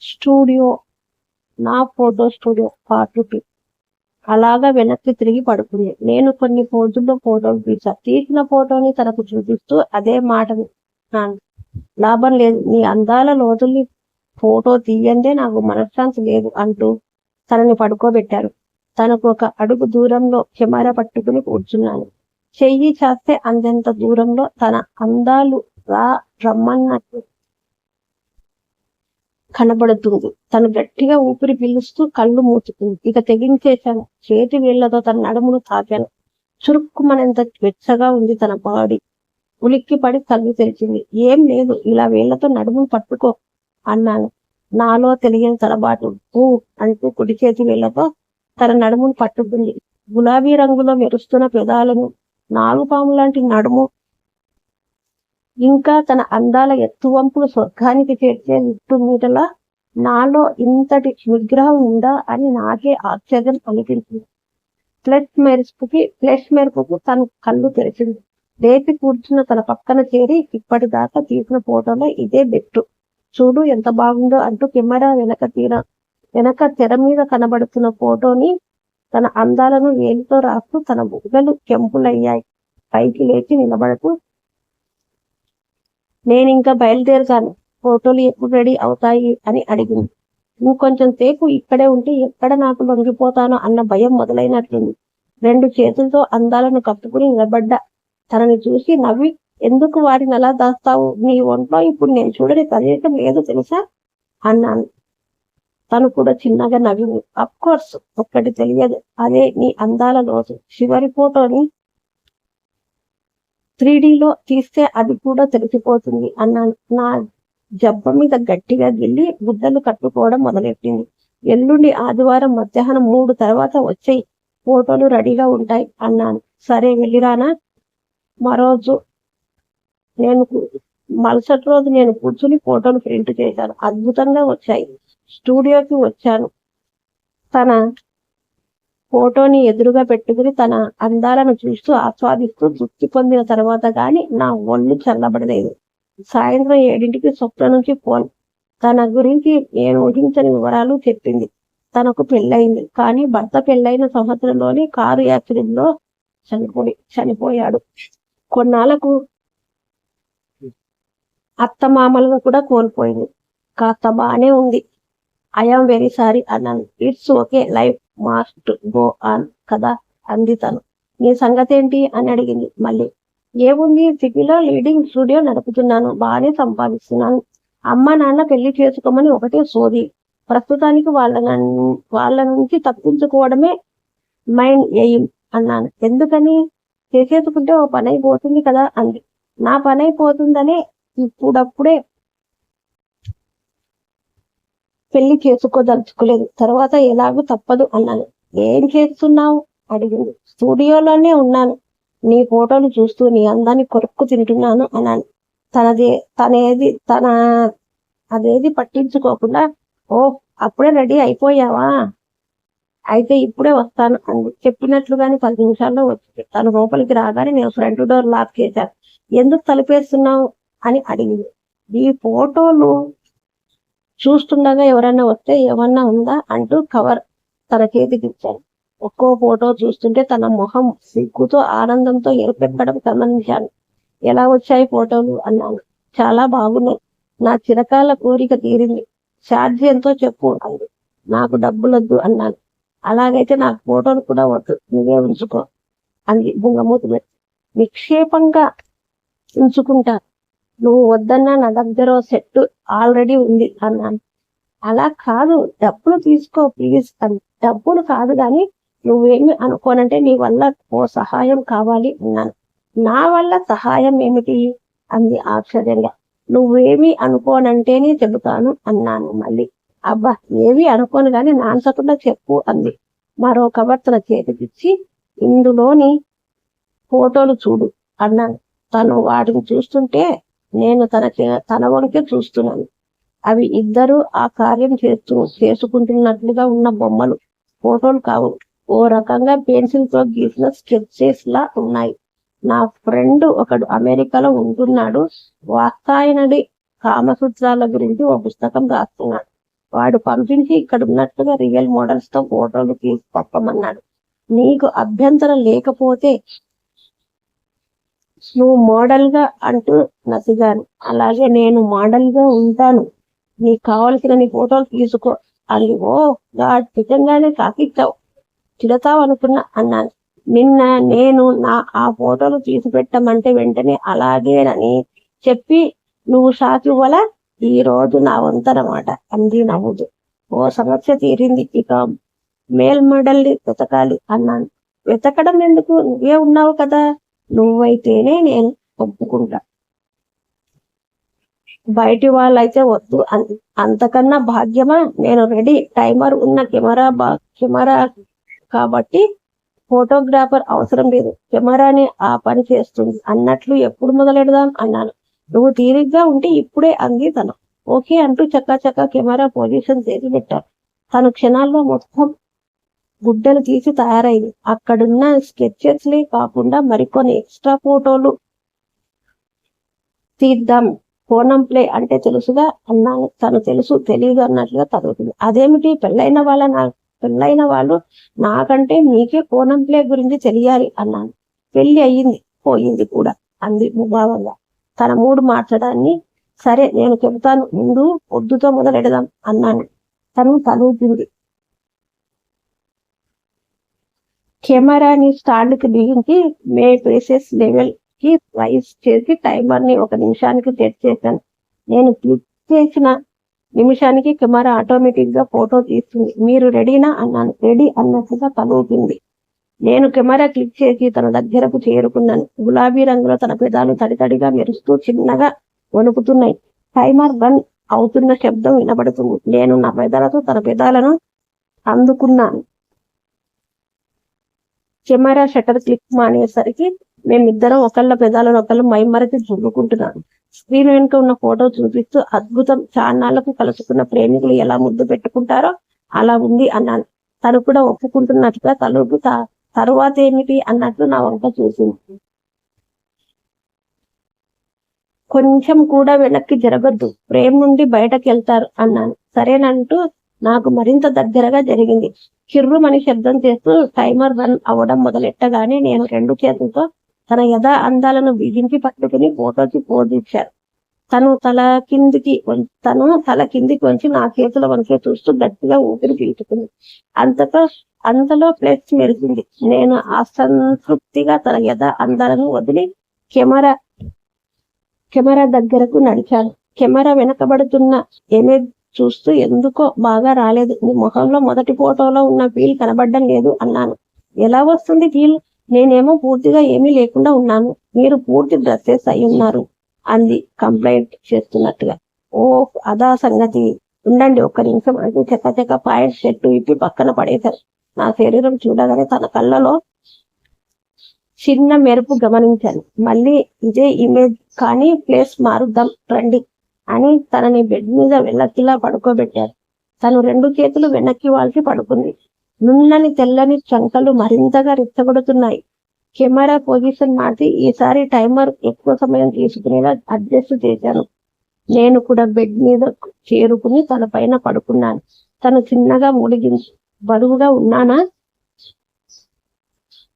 Studio, నా photo studio part అలాగా వెనక్కి తిరిగి పడుకుంది. నేను కొన్ని పోజుల్లో ఫోటోలు తీసిన ఫోటోని తనకు చూపిస్తూ అదే మాట లాభం లేదు, నీ అందాల లోతుల్ని ఫోటో తీయందే నాకు మనశ్శాంతి లేదు అంటూ తనని పడుకోబెట్టారు. తనకు ఒక అడుగు దూరంలో కెమెరా పట్టుకుని కూర్చున్నాను. చెయ్యి చేస్తే అందంత దూరంలో తన అందాలు రమ్మన్నట్టు కనబడుతుంది. తను గట్టిగా ఊపిరి పీలుస్తూ కళ్ళు మూసుకుంది. ఇక తెగించేశాను. చేతి వేళ్లతో తన నడుమును తాకాను. చురుక్కుమనంత వెచ్చగా ఉంది తన బాడీ. ఉలిక్కి పడి కళ్ళు తెరిచింది. ఏం లేదు, ఇలా వేళ్లతో నడుమును పట్టుకో అన్నాను. నాలో తెలియని తలబాటు. అంటూ కుడి చేతి వేళ్లతో తన నడుమును పట్టుకుంది. గులాబీ రంగులో మెరుస్తున్న పెదాలను, నాగుపాము లాంటి నడుము, ఇంకా తన అందాల ఎత్తువంపులు స్వర్గానికి చేర్చే మీటలా నాలో ఇంతటి విగ్రహం ఉందా అని నాకే ఆశ్చర్యం అనిపించింది. ఫ్లెష్ మెరుపుకు తను కళ్ళు తెరిచింది. లేపి కూర్చున్న తన పక్కన చేరి, ఇప్పటిదాకా తీసిన ఫోటోలో ఇదే బెట్టు, చూడు ఎంత బాగుందో అంటూ కెమెరా వెనక తెర మీద కనబడుతున్న ఫోటోని తన అందాలను వేలితో రాస్తూ తన బుగ్గలు కెంపులయ్యాయి. పైకి లేచి నిలబడుతూ, నేనింకా బయలుదేరుతాను, ఫోటోలు ఎప్పుడు రెడీ అవుతాయి అని అడిగింది. ఇంకొంచెం సేపు ఇక్కడే ఉంటే ఎక్కడ నాకు లొంగిపోతానో అన్న భయం మొదలైనట్లుంది. 2 చేతులతో అందాలను కప్పుకుని నిలబడ్డా. తనని చూసి నవ్వి, ఎందుకు వాటిని అలా దాస్తావు, నీ ఒంట్లో ఇప్పుడు నేను చూడని ప్రదేశం లేదు తెలుసా అన్నాను. తను కూడా చిన్నగా నవ్వింది. అఫ్కోర్స్, ఒక్కటి తెలియదు, అదే నీ అందాల లోతు. చివరి ఫోటోని 3Dలో తీస్తే అది కూడా తెలిసిపోతుంది అన్నాను. నా జబ్బ మీద గట్టిగా గిల్లి గుడ్డలు కట్టుకోవడం మొదలెట్టింది. ఎల్లుండి ఆదివారం మధ్యాహ్నం 3 తర్వాత వచ్చేయి, ఫోటోలు రెడీగా ఉంటాయి అన్నాను. సరే, వెళ్ళిరానా? మరుసటి రోజు నేను కూర్చుని ఫోటోలు ప్రింట్ చేశాను. అద్భుతంగా వచ్చాయి. స్టూడియోకి వచ్చాను. తన ఫోటోని ఎదురుగా పెట్టుకుని తన అందాలను చూస్తూ ఆస్వాదిస్తూ తృప్తి పొందిన తర్వాత గాని నా ఒళ్ళు చల్లబడలేదు. సాయంత్రం 7ంటికి స్వప్న నుంచి ఫోన్. తన గురించి నేను ఊహించని వివరాలు చెప్పింది. తనకు పెళ్ళయింది, కానీ భర్త పెళ్ళైన సంవత్సరంలోనే కారు యాక్సిడెంట్ లో చనిపోయాడు. కొన్నాళ్లకు అత్తమామలను కూడా కోల్పోయింది. కాస్త బానే ఉంది. ఐఎమ్ వెరీ సారీ అన్నాను. It's okay, life must go on కదా అంది తను. నీ సంగతేంటి అని అడిగింది మళ్ళీ. ఏముంది, సిటీలో లీడింగ్ స్టూడియో నడుపుతున్నాను, బాగానే సంపాదిస్తున్నాను. అమ్మ నాన్న పెళ్లి చేసుకోమని ఒకటే సోది. ప్రస్తుతానికి వాళ్ళ నుంచి తప్పించుకోవడమే మైండ్ ఎయిమ్ అన్నాను. ఎందుకని? చేసేసుకుంటే ఓ పని అయిపోతుంది కదా అంది. నా పని అయిపోతుందనే ఇప్పుడప్పుడే పెళ్లి చేసుకోదలుచుకోలేదు, తర్వాత ఎలాగూ తప్పదు అన్నాను. ఏం చేస్తున్నావు అడిగింది. స్టూడియోలోనే ఉన్నాను, నీ ఫోటోలు చూస్తూ నీ అందాన్ని కొరుక్కు తింటున్నాను అన్నాను. అదేది పట్టించుకోకుండా, ఓ అప్పుడే రెడీ అయిపోయావా, అయితే ఇప్పుడే వస్తాను అంది. చెప్పినట్లుగానే 10 నిమిషాల్లో వచ్చింది. తను లోపలికి రాగానే నేను ఫ్రంట్ డోర్ లాక్ చేశాను. ఎందుకు తలుపేస్తున్నావు అని అడిగింది. ఈ ఫోటోలు చూస్తుండగా ఎవరన్నా వస్తే ఏమన్నా ఉందా అంటూ కవర్ తన చేతికి ఇచ్చాను. ఒక్కో ఫోటో చూస్తుంటే తన మొహం సిగ్గుతో ఆనందంతో ఎరుపెక్కడం గమనించాను. ఎలా వచ్చాయి ఫోటోలు అన్నాను. చాలా బాగున్నాయి, నా చిరకాల కోరిక తీరింది. ఛార్జీ ఎంతో చెప్పు అంది. నాకు డబ్బులొద్దు అన్నాను. అలాగైతే నాకు ఫోటోలు కూడా వద్దు, నువ్వే ఉంచుకో అంది బుంగమూతి పెట్టి. నిక్షేపంగా ఉంచుకుంటా, నువ్వు వద్దన్నా నా దగ్గర సెట్ ఆల్రెడీ ఉంది అన్నాను. అలా కాదు, డబ్బులు తీసుకో ప్లీజ్ అంది. డబ్బులు కాదు కానీ నువ్వేమి అనుకోనంటే నీ వల్ల ఓ సహాయం కావాలి అన్నాను. నా వల్ల సహాయం ఏమిటి అంది ఆశ్చర్యంగా. నువ్వేమి అనుకోనంటేనే చెబుతాను అన్నాను మళ్ళీ. అబ్బా, ఏవి అనుకోను గాని నాన్సకుండా చెప్పు అంది. మరో కవర్ తన చేతికిచ్చి, ఇందులోని ఫోటోలు చూడు అన్నాను. తను వాటిని చూస్తుంటే నేను తన వంకే చూస్తున్నాను. అవి ఇద్దరు ఆ కార్యం చేసుకుంటున్నట్లుగా ఉన్న బొమ్మలు, ఫోటోలు కావు. ఓ రకంగా పెన్సిల్ తో గీసిన స్కెచెస్ లా ఉన్నాయి. నా ఫ్రెండ్ ఒకడు అమెరికాలో ఉంటున్నాడు. వాస్తాయనడి కామసూత్రాల గురించి ఓ పుస్తకం రాస్తున్నాడు. వాడు పంపించి ఇక్కడ ఉన్నట్టుగా రియల్ మోడల్స్ తో ఫోటోలు తీసి పంపమన్నాడు. నీకు అభ్యంతరం లేకపోతే నువ్వు మోడల్ గా అంటూ నసిగాను. అలాగే నేను మోడల్ గా ఉంటాను, నీకు కావలసిన నీ ఫోటోలు తీసుకో అని. ఓ గాడ్, నిజంగానే కాకిచ్చావు, తిడతావు అనుకున్నా అన్నాను. నిన్న నేను ఆ ఫోటోలు తీసి పెట్టమంటే వెంటనే అలాగేనని చెప్పి నువ్వు షాక్ ఇవ్వల. ఈ రోజు నా వంతనమాట అంది నవ్వుతూ. ఓ సమస్య తీరింది, ఇక మేల్ మోడల్ని వెతకాలి అన్నాను. వెతకడం ఎందుకు, నువ్వే ఉన్నావు కదా, నువ్వైతేనే నేను ఒప్పుకుంటా, బయటి వాళ్ళైతే వద్దు అంది. అంతకన్నా భాగ్యమా, నేను రెడీ, టైమర్ ఉన్న కెమెరా కాబట్టి ఫోటోగ్రాఫర్ అవసరం లేదు, కెమెరాని ఆ పని చేస్తుంది అన్నట్లు ఎప్పుడు మొదలెడదాం అన్నాను. నువ్వు తీరిగ్గా ఉంటే ఇప్పుడే అంది తను. ఓకే అంటూ చక్కా కెమెరా పొజిషన్ చేసి పెట్టారు. తను క్షణాల్లో మొత్తం గుడ్డలు తీసి తయారైంది. అక్కడున్న స్కెచెస్లే కాకుండా మరికొన్ని ఎక్స్ట్రా ఫోటోలు తీద్దాం, ఫోనం ప్లే అంటే తెలుసుగా అన్నాను. తను తెలుసు తెలియదు అన్నట్లుగా చదువుతుంది. అదేమిటి, పెళ్ళైన వాళ్ళు నాకంటే మీకే ఫోనం ప్లే గురించి తెలియాలి అన్నాను. పెళ్లి అయ్యింది, పోయింది కూడా అంది ముభావంగా తన మూడు మార్చడాన్ని. సరే నేను చెబుతాను, ముందు పొద్దుతో మొదలెడదాం అన్నాను. తను తలూపింది. కెమెరాని స్టాండ్కి బిగించి మే ప్రెసెస్ లెవెల్ కి రైస్ చేసి టైమర్ ని 1 నిమిషానికి సెట్ చేశాను. నేను క్లిక్ చేసిన నిమిషానికి కెమెరా ఆటోమేటిక్ గా ఫోటో తీస్తుంది. మీరు రెడీనా అన్నాను. రెడీ అన్నట్టుగా తలూపింది. నేను కెమెరా క్లిక్ చేసి తన దగ్గరకు చేరుకున్నాను. గులాబీ రంగులో తన పెదాలు తడితడిగా మెరుస్తూ చిన్నగా వణుకుతున్నాయి. టైమర్ రన్ అవుతున్న శబ్దం వినబడుతుంది. నేను నా పెదాలతో తన పెదాలను అందుకున్నాను. కెమెరా షటర్ క్లిక్ మానేసరికి మేమిద్దరం ఒకళ్ళ పెదాలను ఒకళ్ళు మైమరచి చూడుకుంటున్నాను. స్క్రీన్ వెనుక ఉన్న ఫోటో చూపిస్తూ అద్భుతం, చాన్నాళ్లకు కలుసుకున్న ప్రేమికులు ఎలా ముద్దు పెట్టుకుంటారో అలా ఉంది అన్నాను. తను కూడా ఒప్పుకుంటున్నట్టుగా తలుపు తరువాత ఏమిటి అన్నట్లు నా వంక చూసింది. కొంచెం కూడా వెనక్కి జరగద్దు, ప్రేమ నుండి బయటకు వెళ్తారు అన్నాను. సరేనంటూ నాకు మరింత దగ్గరగా జరిగింది. కిర్రుమని శబ్దం చేస్తూ టైమర్ రన్ అవ్వడం మొదలెట్టగానే నేను 2 చేతులతో తన యథా అందాలను బిగించి పట్టుకుని ఫోటోకి పోదిచ్చారు. తను తల కిందికి వంచి నా చేతుల వంకే చూస్తూ గట్టిగా ఊపిరి పీల్చుకుంది. అంతలో ప్లేస్ మెరిసింది. నేను అసంతృప్తిగా తన యథా అందాలను వదిలి కెమెరా దగ్గరకు నడిచాను. కెమెరా వెనకబడుతున్న ఇమేజ్ చూస్తూ ఎందుకో బాగా రాలేదు, నీ మొహంలో మొదటి ఫోటోలో ఉన్న ఫీల్ కనబడ్డం లేదు అన్నాను. ఎలా వస్తుంది ఫీల్, నేనేమో పూర్తిగా ఏమీ లేకుండా ఉన్నాను, మీరు పూర్తి డ్రెస్సెస్ అయి ఉన్నారు అంది కంప్లైంట్ చేస్తున్నట్టుగా. ఓ అదా సంగతి, ఉండండి 1 నిమిషం అంటూ చెక్క పాయింట్ షర్టు ఇప్పి పక్కన పడేశారు. నా శరీరం చూడగానే తన కళ్ళలో చిన్న మెరుపు గమనించాను. మళ్ళీ ఇదే ఇమేజ్, కానీ ప్లేస్ మారుద్దాం రండి అని తనని బెడ్ మీద వెల్లకిలా పడుకోబెట్టారు. తను 2 చేతులు వెనక్కి వాల్చి పడుకుంది. నున్నని తెల్లని చంకలు మరింతగా రెచ్చగొడుతున్నాయి. కెమెరా పొజిషన్ మార్చి ఈసారి టైమర్ ఎక్కువ సమయం తీసుకునేలా అడ్జస్ట్ చేశాను. నేను కూడా బెడ్ మీద చేరుకుని తన పైన పడుకున్నాను. తను చిన్నగా ముడిగింది. బరువుగా ఉన్నానా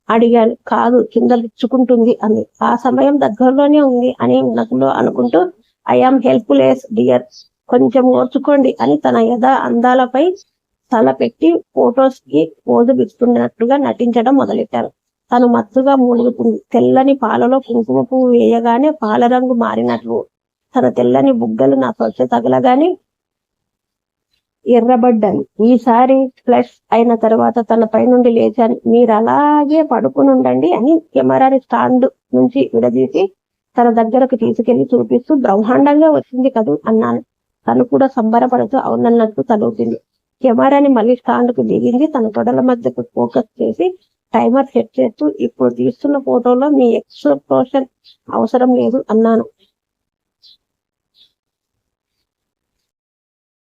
అడిగాను. కాదు, కింద లిచ్చుకుంటుంది అంది. ఆ సమయం దగ్గరలోనే ఉంది అని మనసులో అనుకుంటూ ఐఆమ్ హెల్ప్లెస్ డియర్, కొంచెం ఓర్చుకోండి అని తన యథా అందాలపై తల పెట్టి ఫోటోస్ కి పోజు ఇస్తున్నట్టుగా నటించడం మొదలెట్టారు. తను మత్తుగా మూలుగుతుంది. తెల్లని పాలలో కుంకుమ పువ్వు వేయగానే పాల రంగు మారినట్లు తన తెల్లని బుగ్గలు నా స్పర్శ తగలగానే ఎర్రబడ్డాను. ఈసారి ఫ్లష్ అయిన తర్వాత తన పై నుండి లేచాను. మీరు అలాగే పడుకుని ఉండండి అని కెమెరాని స్టాండ్ నుంచి విడదీసి తన దగ్గరకు తీసుకెళ్లి చూపిస్తూ బ్రహ్మాండంగా వచ్చింది కదూ అన్నాను. తను కూడా సంబరపడుతూ అవునన్నట్టు తలూపింది. కెమెరాని మళ్ళీ స్టాండ్కు దిగింది. తన తొడల మధ్యకు ఫోకస్ చేసి టైమర్ సెట్ చేస్తూ ఇప్పుడు తీస్తున్న ఫోటోలో మీ ఎక్స్ప్రెషన్ అవసరం లేదు అన్నాను.